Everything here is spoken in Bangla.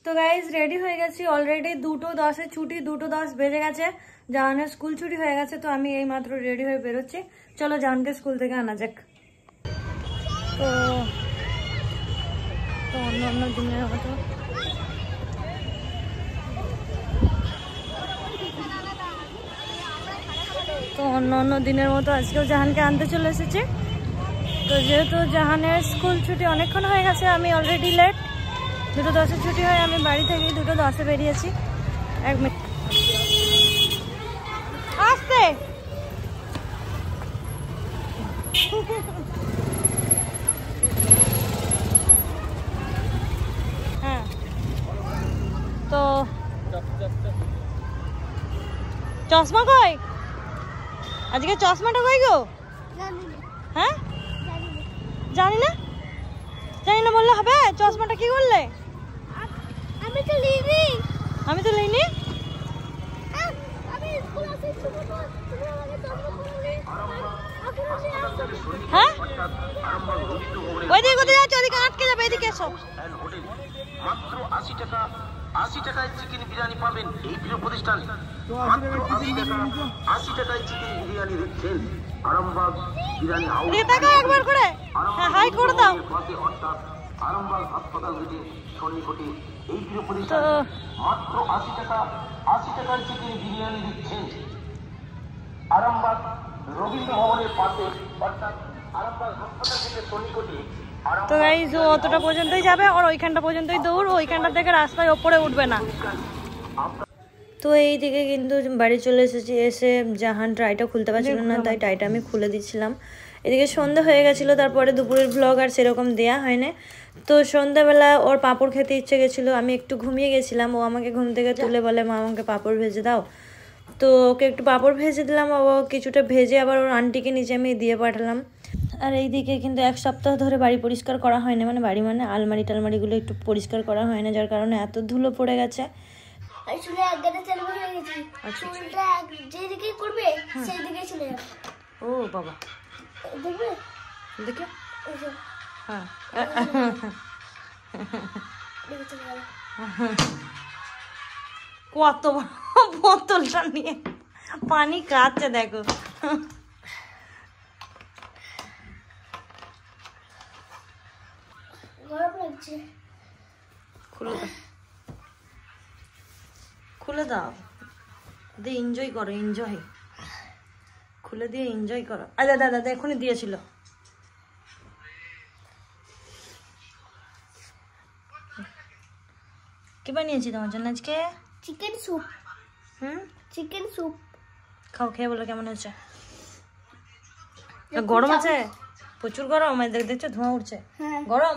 তো গাইজ রেডি হয়ে গেছি অলরেডি 2:10 ছুটি 2:10 বেজে গেছে জাহানের স্কুল ছুটি হয়ে গেছে তো আমি এই মাত্র রেডি হয়ে বেরোচ্ছি চলো জাহানকে স্কুল থেকে আনা যাক তো অন্য দিনের মতো আজকেও জাহানকে আনতে চলে এসেছি তো যেহেতু জাহানের স্কুল ছুটি অনেকক্ষণ হয়ে গেছে আমি অলরেডি লেট 2:10 ছুটি হয়ে আমি বাড়ি থেকে 2:10 বেরিয়েছি 1 মিনিট আসতে হ্যাঁ তো চশমা কই আজকে চশমাটা কই গো হ্যাঁ জানি না বললে হবে চশমাটা কি করলে আমি তো লইনি হ্যাঁ ওইদিকে কোথায় যাচ্ছে ওদিকে আটকে যাবে এদিকে এসো মাত্র 80 টাকায় চিকেন বিরিয়ানি পাবেন এই প্রিয় প্রতিষ্ঠানে মাত্র 80 টাকায় চিকেন বিরিয়ানি দিচ্ছেন আরামবাগ বিরিয়ানি হাউস একবার করে হাই করে দাও অর্থাৎ আরামবাগ হাসপাতাল থেকে সন্নিকটে এই প্রিয় প্রতিষ্ঠানে মাত্র 80 টাকায় চিকেন বিরিয়ানি দিচ্ছেন আরামবাগ রবীন্দ্র ভবনের পাশে অর্থাৎ আরামবাগ হাসপাতাল থেকে সন্নিকটে তো গাইস ও অতটা পর্যন্তই যাবে আর ওইখানটা পর্যন্তই দৌড় ওইখানটা থেকে রাস্তায় ওপরে উঠবে না তো এই দিকে কিন্তু বাড়ি চলে এসেছি এসে জাহান টাইটা খুলতে পারছিল না তাই টাইটা আমি খুলে দিচ্ছিলাম এদিকে সন্ধ্যা হয়ে গেছিলো তারপরে দুপুরের ব্লগ আর সেরকম দেয়া হয়নি তো সন্ধ্যাবেলা ওর পাঁপড় খেতে ইচ্ছে গেছিলো আমি একটু ঘুমিয়ে গেছিলাম ও আমাকে ঘুম থেকে তুলে বলে মা আমাকে পাঁপড় ভেজে দাও তো ওকে একটু পাঁপড় ভেজে দিলাম ও কিছুটা ভেজে আবার ওর আন্টিকে নিচে আমি দিয়ে পাঠালাম আর এইদিকে কিন্তু 1 সপ্তাহ ধরে বাড়ি পরিষ্কার করা হয় না মানে বাড়ি মানে আলমারি টালমারিগুলো একটু পরিষ্কার করা হয় না যার কারণে এত ধুলো পড়ে গেছে ও বাবা দেখে হ্যাঁ কত বোতলটা নিয়ে পানি কাটছে দেখো খুলে দাও দিয়ে এনজয় করো এনজয় খুলে দিয়ে এনজয় করো আরে দাদা এখনই দিয়েছিল কি বানিয়েছি তোমার জন্য আজকে চিকেন স্যুপ চিকেন স্যুপ খাও খেয়ে বলো কেমন হয়েছে গরম আছে প্রচুর গরম দেখছো ধোঁয়া উঠছে গরম